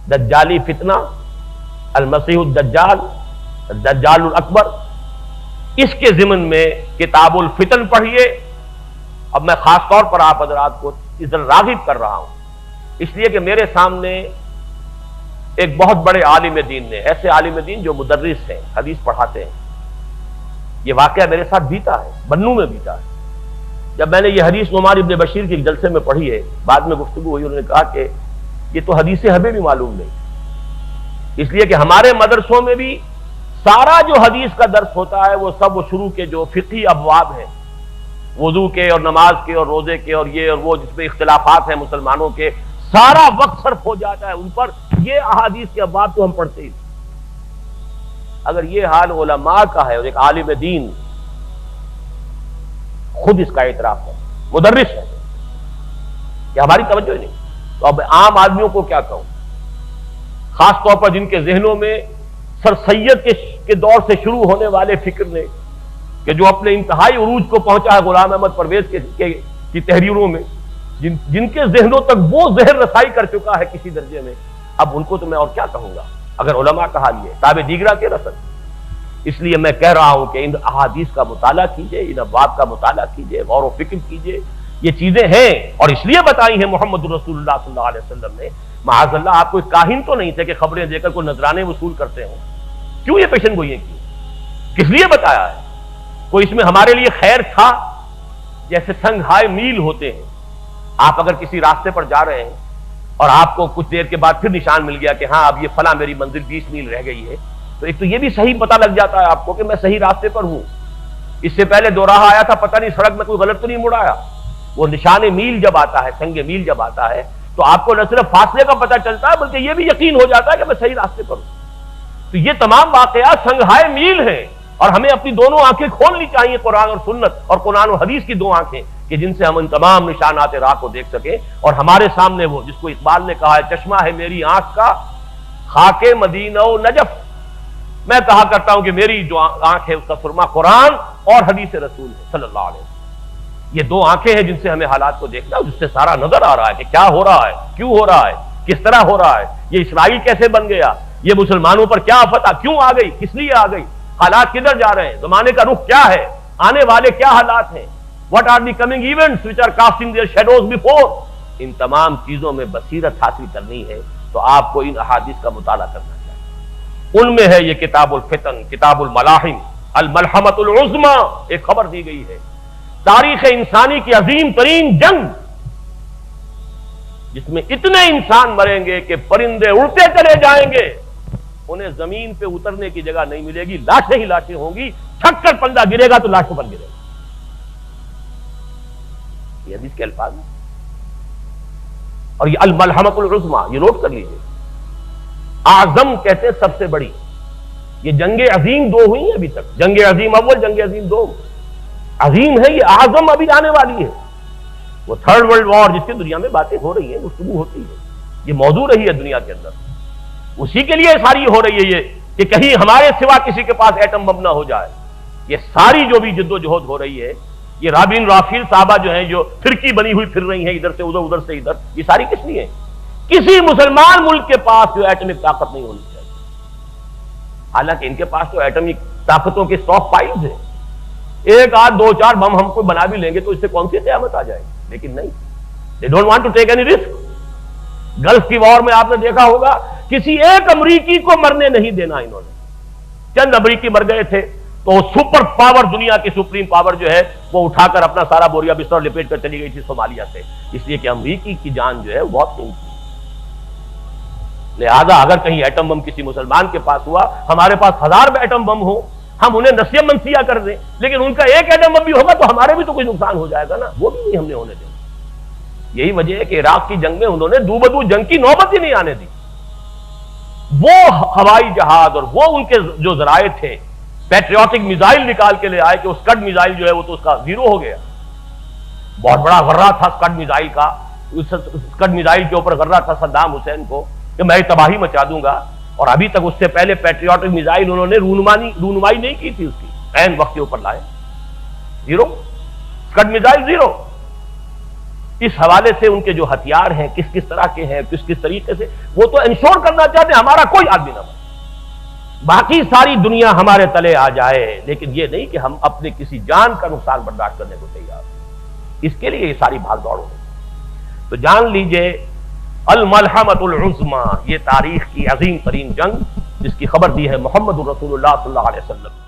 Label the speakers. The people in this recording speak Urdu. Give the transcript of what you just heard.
Speaker 1: دجالی فتنہ، المسیح الدجال، الدجال الاکبر، اس کے ضمن میں کتاب الفتن پڑھیے۔ اب میں خاص طور پر آپ حضرات کو اس طرح راغب کر رہا ہوں، اس لیے کہ میرے سامنے ایک بہت بڑے عالم دین نے، ایسے عالم دین جو مدرس ہیں، حدیث پڑھاتے ہیں، یہ واقعہ میرے ساتھ بیتا ہے، بنو میں بیتا ہے۔ جب میں نے یہ حدیث نعمان ابن بشیر کے ایک جلسے میں پڑھی ہے، بعد میں گفتگو ہوئی، انہوں نے کہا کہ یہ تو حدیث ہمیں بھی معلوم نہیں، اس لیے کہ ہمارے مدرسوں میں بھی سارا جو حدیث کا درس ہوتا ہے وہ سب وہ شروع کے جو فقہی ابواب ہیں، وضو کے اور نماز کے اور روزے کے اور یہ اور وہ جس میں اختلافات ہیں مسلمانوں کے، سارا وقت صرف ہو جاتا ہے ان پر، یہ احادیث کے ابواب تو ہم پڑھتے ہی۔ اگر یہ حال علماء کا ہے اور ایک عالم دین خود اس کا اعتراف ہے، مدرس ہے، کہ ہماری توجہ ہی نہیں، تو اب عام آدمیوں کو کیا کہوں، خاص طور پر جن کے ذہنوں میں سر سید کے دور سے شروع ہونے والے فکر نے، کہ جو اپنے انتہائی عروج کو پہنچا ہے غلام احمد پرویز کی تحریروں میں، جن کے ذہنوں تک وہ زہر رسائی کر چکا ہے کسی درجے میں، اب ان کو تو میں اور کیا کہوں گا اگر علماء کا حال یہ تابع دیگرہ کے رسل۔ اس لیے میں کہہ رہا ہوں کہ ان احادیث کا مطالعہ کیجئے، ان ابواب کا مطالعہ کیجئے، غور و فکر کیجئے، یہ چیزیں ہیں اور اس لیے بتائی ہیں محمد رسول اللہ صلی اللہ علیہ وسلم نے۔ معاذ اللہ آپ کوئی کاہن تو نہیں تھے کہ خبریں دے کر کوئی نذرانے وصول کرتے ہوں، کیوں یہ پیشن گوئیاں کی، کس لیے بتایا ہے؟ کوئی اس میں ہمارے لیے خیر تھا؟ جیسے سنگھائے میل ہوتے ہیں، آپ اگر کسی راستے پر جا رہے ہیں اور آپ کو کچھ دیر کے بعد پھر نشان مل گیا کہ ہاں اب یہ فلاں میری منزل 20 میل رہ گئی ہے، تو ایک تو یہ بھی صحیح پتہ لگ جاتا ہے آپ کو کہ میں صحیح راستے پر ہوں۔ اس سے پہلے دو راہ آیا تھا، پتہ نہیں سڑک میں کوئی غلط تو نہیں مڑ آیا۔ وہ نشان میل جب آتا ہے، سنگ میل جب آتا ہے، تو آپ کو نہ صرف فاصلے کا پتہ چلتا ہے بلکہ یہ بھی یقین ہو جاتا ہے کہ میں صحیح راستے پر ہوں۔ تو یہ تمام واقعات سنگھائے میل ہیں اور ہمیں اپنی دونوں آنکھیں کھولنی چاہیے، قرآن اور سنت اور قرآن و حدیث کی دو آنکھیں، کہ جن سے ہم ان تمام نشانات راہ کو دیکھ سکیں اور ہمارے سامنے وہ جس کو اقبال نے کہا ہے چشمہ ہے میری آنکھ کا خاک مدینہ و نجف، میں کہا کرتا ہوں کہ میری جو آنکھ ہے اس کا سرما قرآن اور حدیث رسول ہے صلی اللہ علیہ وسلم۔ یہ دو آنکھیں ہیں جن سے ہمیں حالات کو دیکھنا ہے، جس سے سارا نظر آ رہا ہے کہ کیا ہو رہا ہے، کیوں ہو رہا ہے، کس طرح ہو رہا ہے، یہ اسرائیل کیسے بن گیا، یہ مسلمانوں پر کیا فتح کیوں آ گئی، کس لیے آ گئی، حالات کدھر جا رہے ہیں، زمانے کا رخ کیا ہے، آنے والے کیا حالات ہیں، what are the coming events which are casting their shadows before۔ ان تمام چیزوں میں بصیرت حاصل کرنی ہے تو آپ کو ان احادیث کا مطالعہ کرنا چاہیے۔ ان میں ہے یہ کتاب الفتن، کتاب الملاحم، الملحمۃ العظمی، ایک خبر دی گئی ہے تاریخ انسانی کی عظیم ترین جنگ، جس میں اتنے انسان مریں گے کہ پرندے اڑتے چلے جائیں گے، انہیں زمین پہ اترنے کی جگہ نہیں ملے گی، لاشیں ہی لاشیں ہوں گی، چھک کر پلڑا گرے گا تو لاشوں پر گرے گا۔ یہ حدیث کے الفاظ ہیں اور یہ الملحمۃ العظمی، یہ نوٹ کر لیجئے، اعظم کہتے ہیں سب سے بڑی۔ یہ جنگ عظیم دو ہوئی ہیں ابھی تک، جنگ عظیم اول، جنگ عظیم دو، عظیم ہے یہ، اعظم ابھی آنے والی ہے، وہ تھرڈ ورلڈ وار جس کی دنیا میں باتیں ہو رہی ہیں، گفتگو ہوتی ہے، یہ موضوع رہی ہے دنیا کے اندر، اسی کے لیے ساری ہو رہی ہے یہ کہ کہیں ہمارے سوا کسی کے پاس ایٹم بم نہ ہو جائے۔ یہ ساری جو بھی جد و جہد ہو رہی ہے، یہ رابین رافیل صاحبہ جو ہیں جو فرقی بنی ہوئی پھر رہی ہیں ادھر سے ادھر، ادھر سے ادھر، یہ ساری کس لیے ہیں؟ کسی مسلمان ملک کے پاس جو ایٹمک طاقت نہیں ہونی چاہیے، حالانکہ ان کے پاس تو ایٹمک طاقتوں کے اسٹاک پائلز ہیں، ایک آدھ دو چار بم ہم کو بنا بھی لیں گے تو اس سے کون سی قیامت آ جائے گی، لیکن نہیں، they don't want to take any risk۔ Golf کی وار میں آپ نے دیکھا ہوگا کسی ایک امریکی کو مرنے نہیں دینا انہوں نے، چند امریکی مر گئے تھے تو سپر پاور، دنیا کی سپریم پاور جو ہے وہ اٹھا کر اپنا سارا بوریا بستر لپیٹ کر چلی گئی تھی صومالیہ سے، اس لیے کہ امریکی کی جان جو ہے وہ بہت قیمتی ہے۔ لہذا اگر کہیں ایٹم بم کسی مسلمان کے پاس ہوا، ہمارے پاس 1000 ایٹم بم ہو، ہم انہیں نسیہ منسیہ کر دیں، لیکن ان کا ایک ایٹم بم بھی ہوگا تو ہمارے بھی تو کوئی نقصان ہو جائے گا نا، وہ بھی نہیں ہم نے ہونے دینا۔ یہی وجہ ہے کہ عراق کی جنگ میں انہوں نے دو بدو جنگ کی نوبت ہی نہیں آنے دی۔ وہ ہوائی جہاز اور وہ ان کے جو ذرائع تھے، پیٹریوٹک میزائل نکال کے لے آئے کہ وہ اسکڈ میزائل جو ہے وہ تو اس کا زیرو ہو گیا، بہت بڑا غرہ تھا اسکڈ میزائل کا، اس اسکڈ میزائل کے اوپر غرہ تھا صدام حسین کو کہ میں تباہی مچا دوں گا، اور ابھی تک اس سے پہلے پیٹریوٹک میزائل انہوں نے رونمائی نہیں کی تھی، اس کی عین وقت کے اوپر لائے، زیرو، اسکڈ میزائل زیرو۔ اس حوالے سے ان کے جو ہتھیار ہیں کس کس طرح کے ہیں، کس کس طریقے سے، وہ تو انشور کرنا چاہتے ہیں ہمارا کوئی آدمی نہ بنے، باقی ساری دنیا ہمارے تلے آ جائے، لیکن یہ نہیں کہ ہم اپنے کسی جان کا نقصان برداشت کرنے کو تیار ہیں۔ اس کے لیے یہ ساری بھاگ دوڑ ہوگی۔ تو جان لیجئے الملحمۃ العظمی، یہ تاریخ کی عظیم ترین جنگ جس کی خبر دی ہے محمد الرسول اللہ صلی اللہ علیہ وسلم،